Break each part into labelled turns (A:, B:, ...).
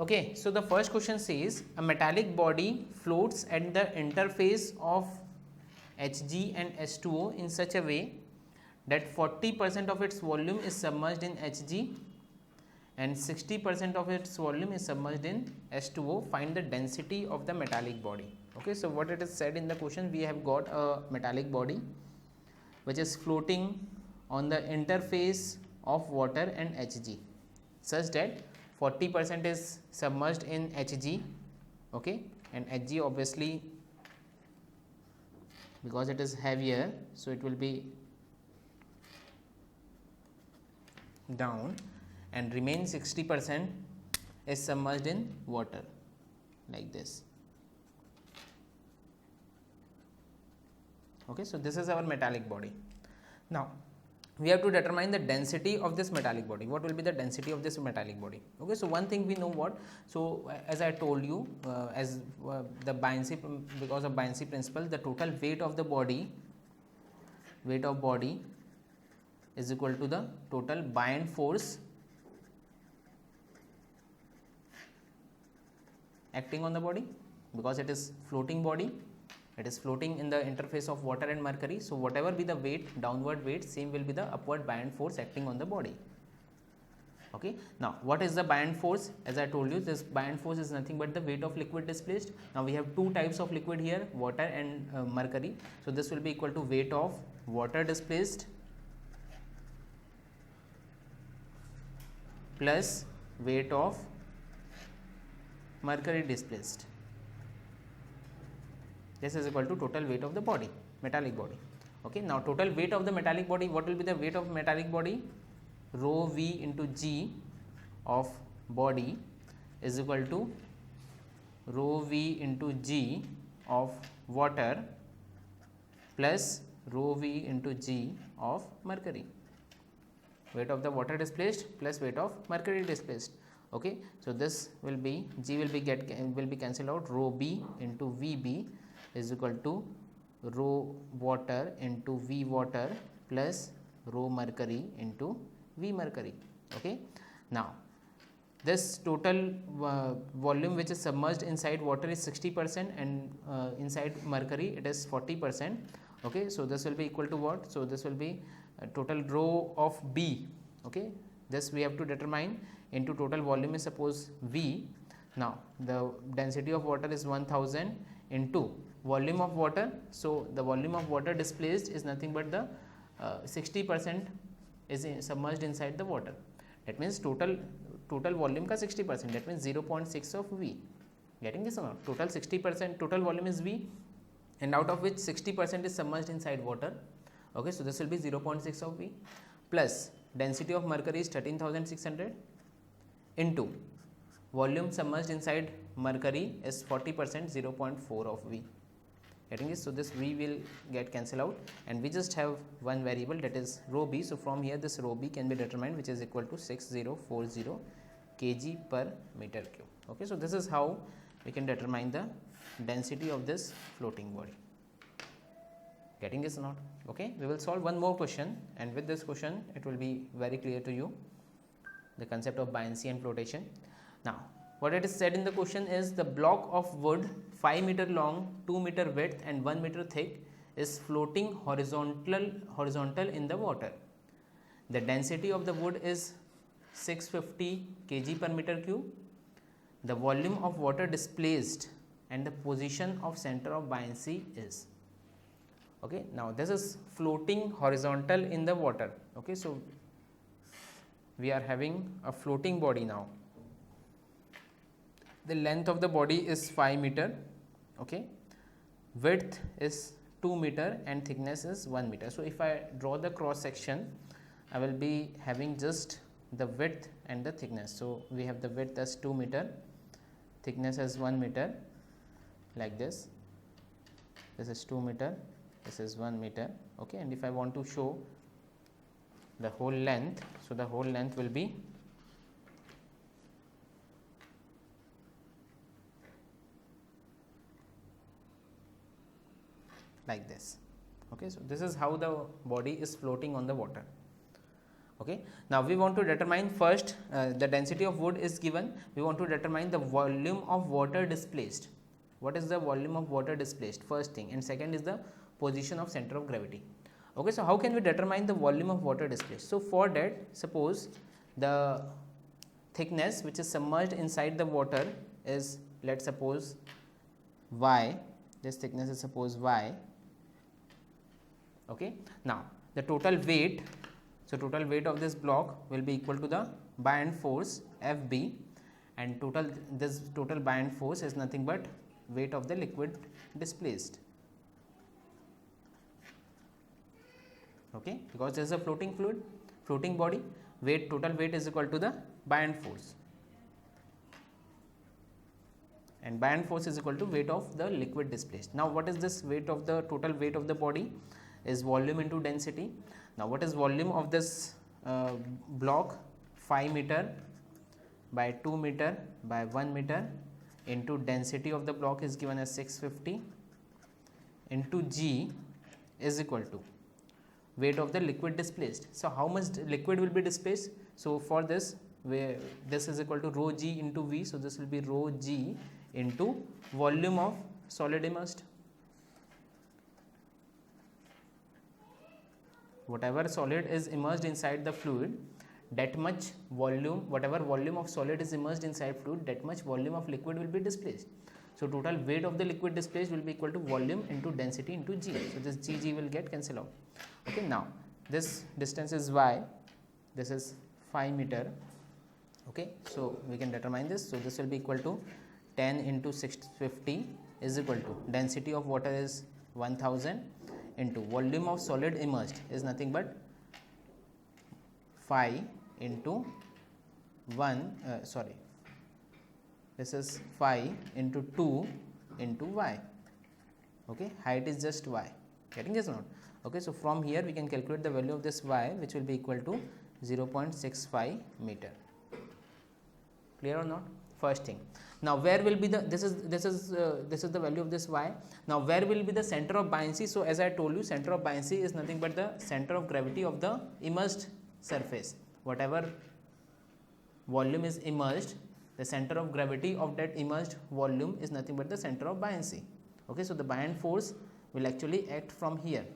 A: Okay, so the first question says a metallic body floats at the interface of Hg and H2O in such a way that 40% of its volume is submerged in Hg and 60% of its volume is submerged in H2O. Find the density of the metallic body. Okay, so what it is said in the question, we have got a metallic body which is floating on the interface of water and Hg such that 40% is submerged in Hg, okay, and Hg obviously because it is heavier, so it will be down, and remain 60% is submerged in water like this. Okay, so this is our metallic body. Now we have to determine the density of this metallic body. What will be the density of this metallic body? Okay, so one thing we know what. So as I told you, the buoyancy, because of buoyancy principle, the total weight of the body, is equal to the total buoyant force acting on the body, because it is floating body. It is floating in the interface of water and mercury. So whatever be the weight, downward weight, same will be the upward buoyant force acting on the body. Okay. Now what is the buoyant force? As I told you, this buoyant force is nothing but the weight of liquid displaced. Now we have two types of liquid here, water and mercury. So this will be equal to weight of water displaced plus weight of mercury displaced. This is equal to total weight of the body, metallic body. Okay. Now total weight of the metallic body, what will be the weight of metallic body? Rho V into G of body is equal to rho V into G of water plus rho V into G of mercury. Weight of the water displaced plus weight of mercury displaced. Okay. So this will be, G will be cancelled out, rho B into VB is equal to rho water into V water plus rho mercury into V mercury. Okay. Now this total volume which is submerged inside water is 60% and inside mercury it is 40%. Okay. So this will be equal to what? So this will be total rho of B. Okay. This we have to determine into total volume is suppose V. Now the density of water is 1000 into volume of water. So the volume of water displaced is nothing but the 60% is submerged inside the water. That means total volume ka 60%, that means 0.6 of V. Getting this or not? Total 60%, total volume is V, and out of which 60% is submerged inside water. Okay, so this will be 0.6 of V plus density of mercury is 13,600 into volume submerged inside mercury is 40%, 0.4 of V. Getting this? So this V will get cancelled out and we just have one variable, that is rho B. So from here this rho B can be determined, which is equal to 6040 kg per meter cube. Okay, so this is how we can determine the density of this floating body. Getting this or not? Okay, we will solve one more question, and with this question it will be very clear to you the concept of buoyancy and flotation. Now what it is said in the question is the block of wood 5 meter long, 2 meter width and 1 meter thick is floating horizontal in the water. The density of the wood is 650 kg per meter cube. The volume of water displaced and the position of center of buoyancy is. Okay, now this is floating horizontal in the water. Okay, so we are having a floating body now. The length of the body is 5 meter, okay, width is 2 meter and thickness is 1 meter. So if I draw the cross section, I will be having just the width and the thickness. So we have the width as 2 meter, thickness as 1 meter, like this. This is 2 meter, this is 1 meter, okay. And if I want to show the whole length, so the whole length will be like this. Okay, so this is how the body is floating on the water. Okay. Now we want to determine first the density of wood is given. We want to determine the volume of water displaced. What is the volume of water displaced? First thing, and second is the position of center of gravity. Okay. So how can we determine the volume of water displaced? So for that, suppose the thickness which is submerged inside the water is, let's suppose, y. This thickness is suppose y. Okay. Now the total weight, so total weight of this block will be equal to the buoyant force Fb, and this total buoyant force is nothing but weight of the liquid displaced. Okay, because there is a floating fluid, floating body, total weight is equal to the buoyant force, and buoyant force is equal to weight of the liquid displaced. Now what is this weight of the total weight of the body? Is volume into density. Now what is volume of this block? 5 meter by 2 meter by 1 meter into density of the block is given as 650 into G is equal to weight of the liquid displaced. So how much liquid will be displaced? So for this, where this is equal to rho G into V, so this will be rho G into volume of solid immersed. Whatever solid is immersed inside the fluid, that much volume, whatever volume of solid is immersed inside fluid, that much volume of liquid will be displaced. So total weight of the liquid displaced will be equal to volume into density into G. So this G will get cancelled out. Okay, now this distance is y, this is 5 meter. Okay, so we can determine this. So this will be equal to 10 into 650 is equal to density of water is 1000 into volume of solid immersed is nothing but 5 into 1 this is 5 into 2 into y. Okay, height is just y, getting this or not? Okay, so from here we can calculate the value of this y, which will be equal to 0.65 meter. Clear or not? First thing. Now where will be the, this is the value of this y. Now where will be the center of buoyancy? So as I told you, center of buoyancy is nothing but the center of gravity of the immersed surface. Whatever volume is immersed, the center of gravity of that immersed volume is nothing but the center of buoyancy. Okay, so the buoyant force will actually act from here,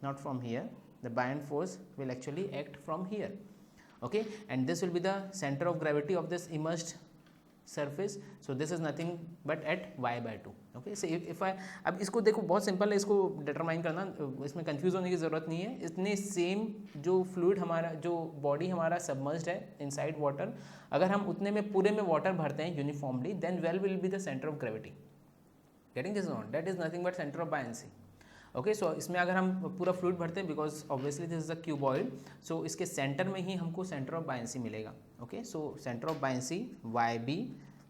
A: not from here. The buoyant force will actually act from here. Okay, and this will be the center of gravity of this immersed surface. So this is nothing but at y by 2. Okay, so if I, अब इसको देखो बहुत simple है, इसको determine करना, इसमें confuse होने की ज़रूरत नहीं है. इतने सेम जो फ्लूइड हमारा, जो बॉडी हमारा सबमर्ज्ड है इनसाइड वाटर, अगर हम उतने में पूरे में वाटर भरते हैं uniformly, then well will be the centre of gravity. Getting this not? That is nothing but centre of buoyancy. Okay, so इसमें अगर हम पूरा फ्लूइड भरते हैं, because obviously this is a cuboid, so इसके सेंटर में ही हमको सेंटर ऑफ बायंसी मिलेगा. Okay, so centre of buoyancy y b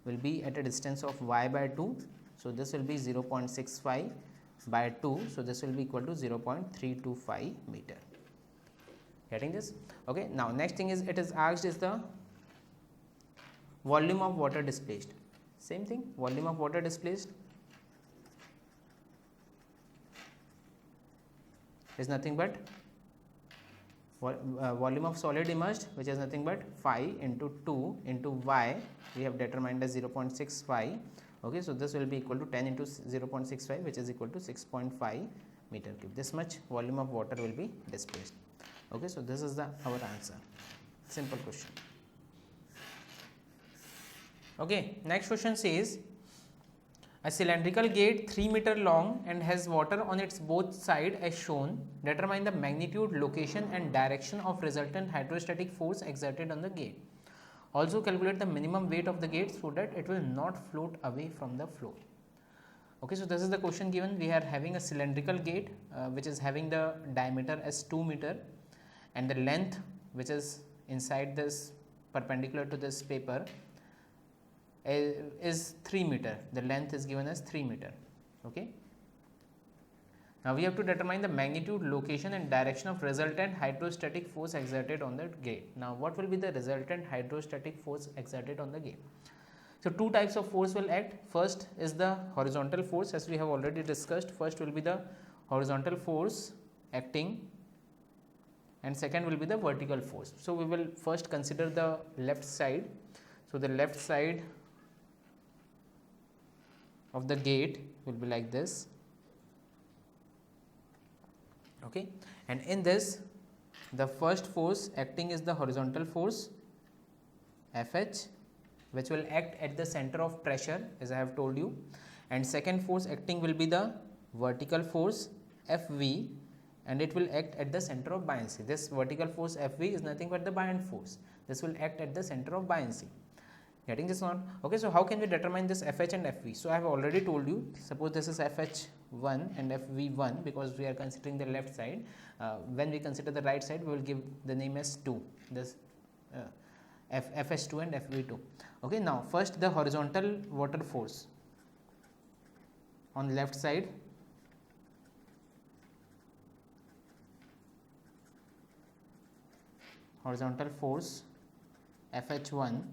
A: will be at a distance of y by 2. So this will be 0.65 bye 2. So this will be equal to 0.325 metre. Getting this? Okay, now next thing is, it is asked is the volume of water displaced. Same thing, volume of water displaced is nothing but volume of solid immersed, which is nothing but 5 into 2 into y, we have determined as 0.65. Okay, so this will be equal to 10 into 0.65, which is equal to 6.5 meter cube. This much volume of water will be displaced. Okay, so this is our answer. Simple question. Okay, next question says, a cylindrical gate 3 meter long and has water on its both sides as shown. Determine the magnitude, location and direction of resultant hydrostatic force exerted on the gate. Also calculate the minimum weight of the gate so that it will not float away from the floor. Okay, so this is the question given. We are having a cylindrical gate which is having the diameter as 2 meter and the length which is inside this perpendicular to this paper is 3 meter. The length is given as 3 meter. Okay. Now we have to determine the magnitude, location and direction of resultant hydrostatic force exerted on the gate. Now what will be the resultant hydrostatic force exerted on the gate? So two types of force will act. First is the horizontal force, as we have already discussed. First will be the horizontal force acting and second will be the vertical force. So we will first consider the left side. So the left side of the gate will be like this, okay, and in this the first force acting is the horizontal force Fh, which will act at the center of pressure as I have told you, and second force acting will be the vertical force Fv, and it will act at the center of buoyancy. This vertical force Fv is nothing but the buoyant force. This will act at the center of buoyancy. Getting this on? Okay, so how can we determine this Fh and Fv? So I have already told you, suppose this is Fh1 and Fv1 because we are considering the left side. When we consider the right side, we will give the name as 2, this Fh2 and Fv2. Okay, now first the horizontal water force on left side. Horizontal force Fh1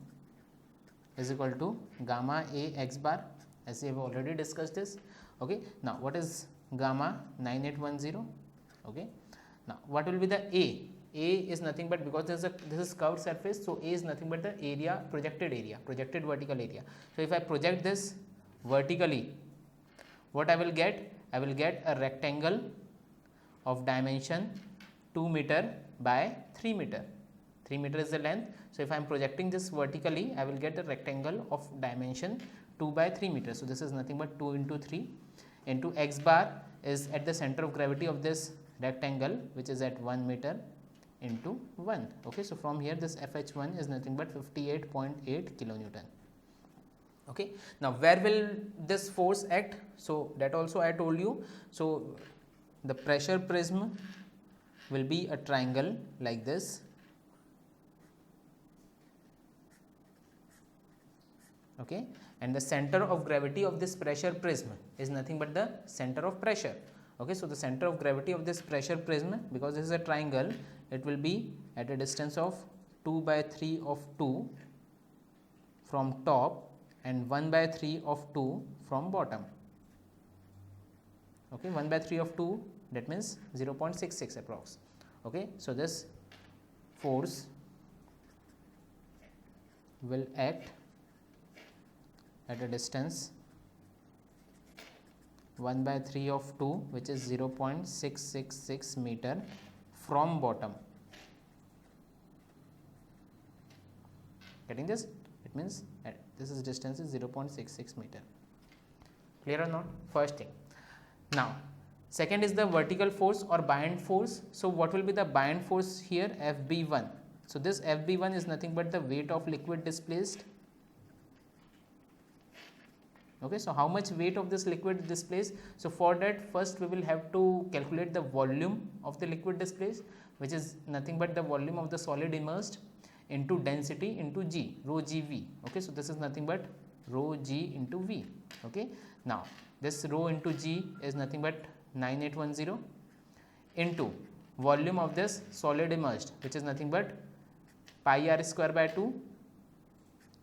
A: is equal to gamma A x bar, as we have already discussed this. Okay, now what is gamma 9810? Okay, now what will be the A? A is nothing but, because this is curved surface, so A is nothing but the area, projected vertical area. So if I project this vertically, what I will get? I will get a rectangle of dimension 2 meter by 3 meter. 3 meter is the length. So if I am projecting this vertically, I will get a rectangle of dimension 2 by 3 meters. So this is nothing but 2 into 3 into x bar is at the center of gravity of this rectangle, which is at 1 meter into 1. Okay, so from here this Fh1 is nothing but 58.8 kilonewton. Okay, now where will this force act? So that also I told you. So the pressure prism will be a triangle like this. Okay, and the center of gravity of this pressure prism is nothing but the center of pressure. Okay, so the center of gravity of this pressure prism, because this is a triangle, it will be at a distance of 2 by 3 of 2 from top and 1 by 3 of 2 from bottom. Okay, 1 by 3 of 2, that means 0.66 approx. Okay, so this force will act at a distance 1 by 3 of 2, which is 0.666 meter from bottom. Getting this? It means this is distance is 0.66 meter. Clear or not? First thing. Now second is the vertical force or buoyant force. So what will be the buoyant force here? Fb1. So this Fb1 is nothing but the weight of liquid displaced. Okay, so how much weight of this liquid displaced? So for that, first we will have to calculate the volume of the liquid displaced, which is nothing but the volume of the solid immersed into density into G, rho GV. Okay, so this is nothing but rho G into V. Okay, now this rho into G is nothing but 9810 into volume of this solid immersed, which is nothing but pi r square by 2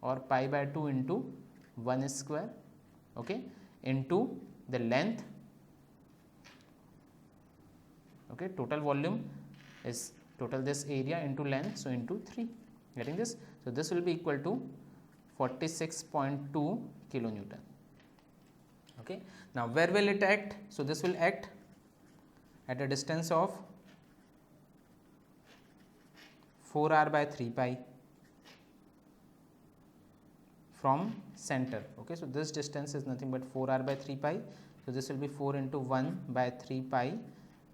A: or pi by 2 into 1 square. Okay, into the length. Okay, total volume is total this area into length, so into 3. Getting this? So this will be equal to 46.2 kilonewton. Okay, now where will it act? So this will act at a distance of 4r by 3 pi from center. Okay, so this distance is nothing but 4r by 3 pi. So this will be 4 into 1 by 3 pi,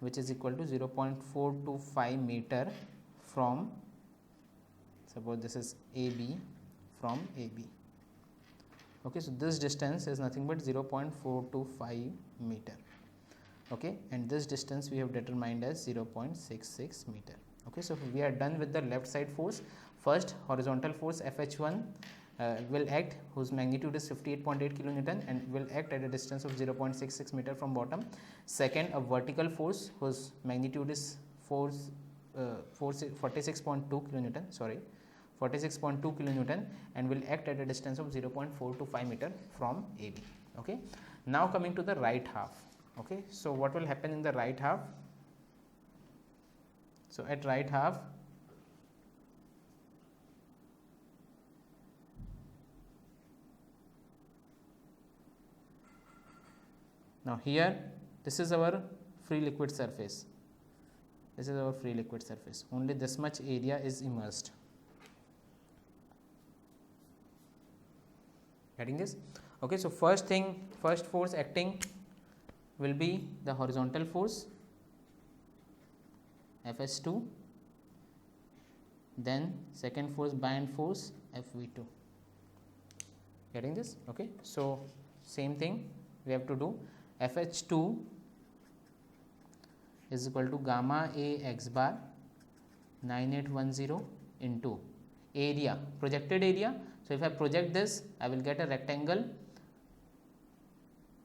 A: which is equal to 0.425 meter from, suppose this is AB, from AB. Okay, so this distance is nothing but 0.425 meter. Okay, and this distance we have determined as 0.66 meter. Okay, so we are done with the left side force. First, horizontal force Fh1 will act, whose magnitude is 58.8 kilonewton and will act at a distance of 0.66 meter from bottom. Second, a vertical force whose magnitude is 46.2 kilonewton, sorry, 46.2 kilonewton, and will act at a distance of 0.425 meter from AB. Okay, now coming to the right half. Okay, so what will happen in the right half? So at right half, now here this is our free liquid surface. This is our free liquid surface. Only this much area is immersed. Getting this? Okay, so first force acting will be the horizontal force Fs2, then second force bind force Fv2. Getting this? Okay, so same thing we have to do. Fh2 is equal to gamma A x bar 9810 into area, projected area. So if I project this, I will get a rectangle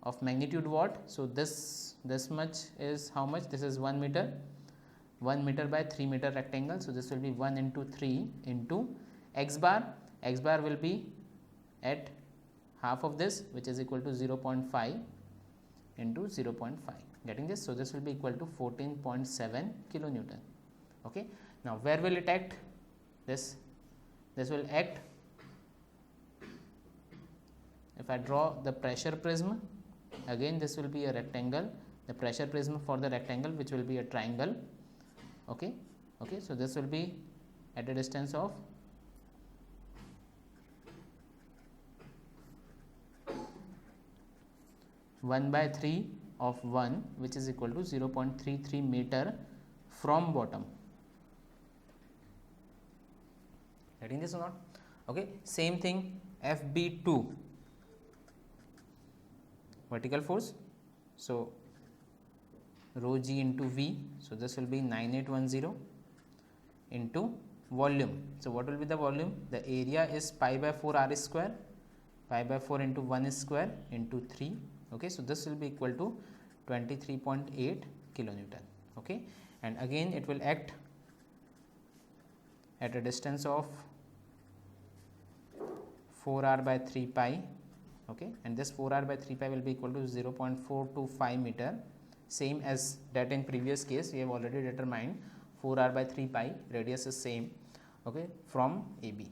A: of magnitude what? So this much is how much? This is 1 meter, 1 meter by 3 meter rectangle. So this will be 1 into 3 into x bar. X bar will be at half of this, which is equal to 0.5 into 0.5. Getting this? So this will be equal to 14.7 kilonewton. Okay. Now where will it act? This will act, if I draw the pressure prism, again this will be a rectangle, the pressure prism for the rectangle, which will be a triangle. Okay. Okay. So this will be at a distance of 1/3 of 1, which is equal to 0.33 meter from bottom. Getting this or not? Okay. Same thing Fb2, vertical force. So rho g into V. So this will be 9810 into volume. So what will be the volume? The area is pi by 4 r square, pi by 4 into 1 square into 3. Okay, so this will be equal to 23.8 kilonewton. Okay, and again it will act at a distance of 4r by 3 pi. Okay, and this 4r by 3 pi will be equal to 0.425 meter, same as that in previous case we have already determined. 4r by 3 pi, radius is same. Okay, from AB.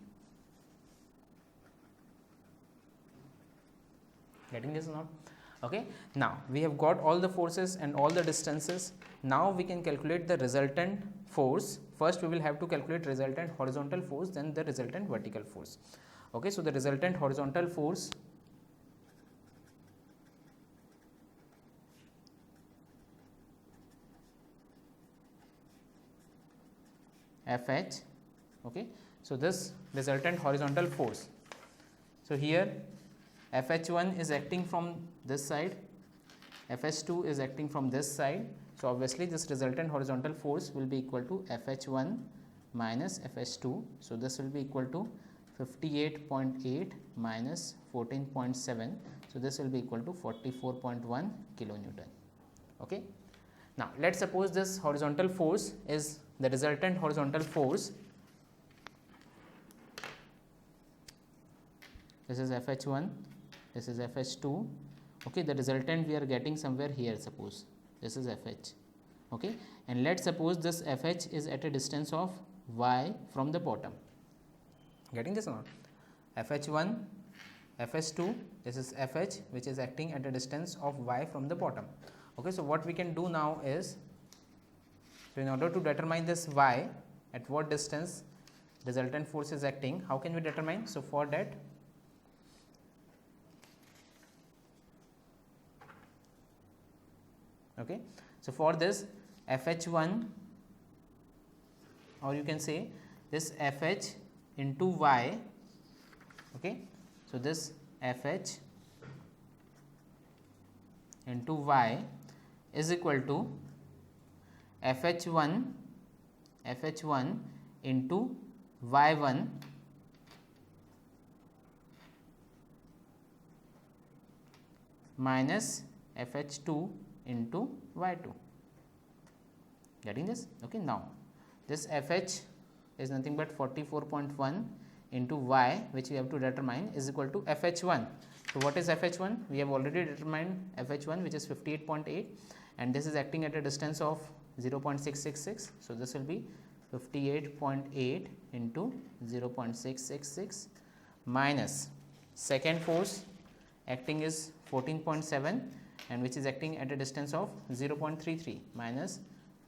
A: Getting this now? Okay, now we have got all the forces and all the distances. Now we can calculate the resultant force. First we will have to calculate resultant horizontal force, then the resultant vertical force. Okay, so the resultant horizontal force Fh. Okay, so this resultant horizontal force, so here Fh1 is acting from this side, Fh2 is acting from this side. So obviously this resultant horizontal force will be equal to Fh1 minus Fh2. So this will be equal to 58.8 minus 14.7. So this will be equal to 44.1 kilonewton. Okay. Now let's suppose this horizontal force is the resultant horizontal force. This is Fh1, this is Fh2. Okay, the resultant we are getting somewhere here, suppose this is Fh. Okay, and let's suppose this Fh is at a distance of y from the bottom. Getting this or not? Fh1, Fh2, this is Fh, which is acting at a distance of y from the bottom. Okay, so what we can do now is, so in order to determine this y, at what distance resultant force is acting, how can we determine? So for that, okay, so for this Fh1, or you can say this Fh into y. Okay, so this Fh into y is equal to Fh1 into y1 minus Fh2 into y2. Getting this? Okay, now this Fh is nothing but 44.1 into y, which we have to determine, is equal to Fh1. So what is Fh1? We have already determined Fh1, which is 58.8, and this is acting at a distance of 0.666. So this will be 58.8 into 0.666 minus second force acting is 14.7 and which is acting at a distance of 0.33 minus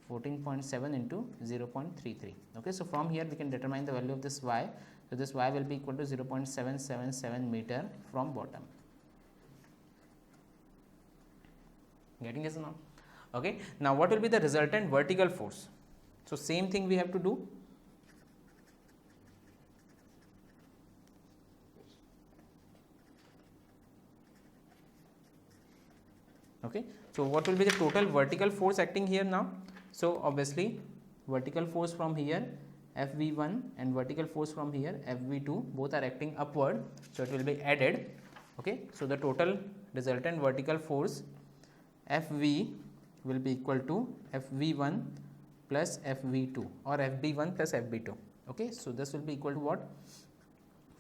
A: 14.7 into 0.33. Okay, so from here we can determine the value of this y. So this y will be equal to 0.777 meter from bottom. Getting this now? Okay, now what will be the resultant vertical force? So same thing we have to do. Okay, so what will be the total vertical force acting here now? So obviously vertical force from here Fv1 and vertical force from here Fv2 both are acting upward, so it will be added. Okay, so the total resultant vertical force Fv will be equal to Fv1 plus Fv2 or Fb1 plus Fb2. Okay, so this will be equal to what?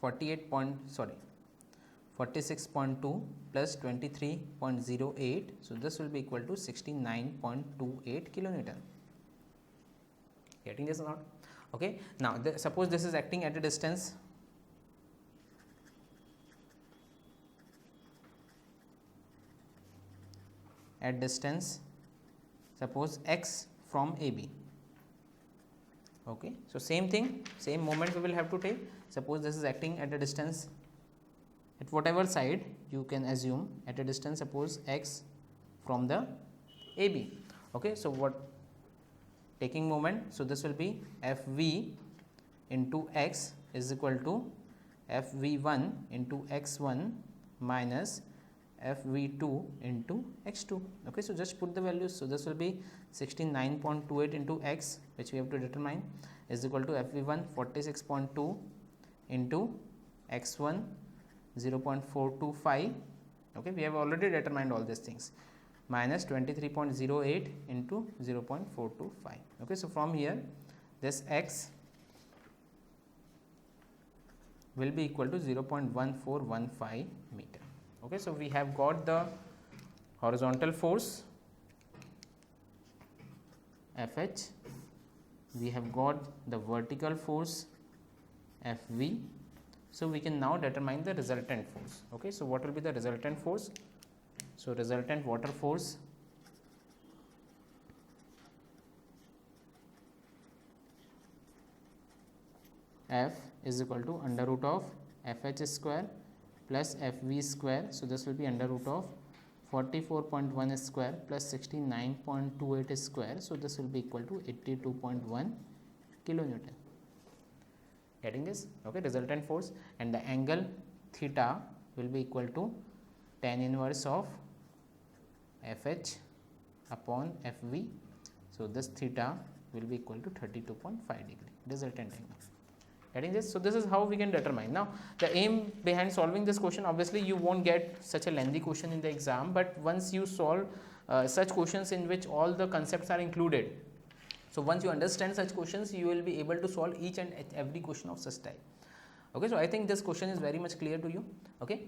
A: 46.2 plus 23.08. So this will be equal to 69.28 kilonewton. Getting this or not? Okay, now suppose this is acting at a distance suppose x from AB. Okay, so same thing, same moment we will have to take. Suppose this is acting at a distance at whatever side you can assume at a distance, suppose x from the AB. Okay, so what taking moment, so this will be Fv into x is equal to Fv1 into x1 minus Fv2 into x2. Okay, so just put the values. So this will be 69.28 into x, which we have to determine, is equal to Fv1 46.2 into x1 0.425. Okay, we have already determined all these things, minus 23.08 into 0.425. Okay, so from here this x will be equal to 0.1415 meter. Okay, so we have got the horizontal force Fh, we have got the vertical force Fv. So we can now determine the resultant force. Okay, so what will be the resultant force? So resultant water force F is equal to under root of Fh square plus Fv square. So this will be under root of 44.1 square plus 69.28 square. So this will be equal to 82.1 kilonewton. Getting this? Okay, resultant force, and the angle theta will be equal to tan inverse of Fh upon Fv. So this theta will be equal to 32.5 degree resultant angle. Getting this? So this is how we can determine. Now the aim behind solving this question, obviously you won't get such a lengthy question in the exam, but once you solve such questions in which all the concepts are included, so once you understand such questions, you will be able to solve each and every question of such type. Okay, so I think this question is very much clear to you. Okay.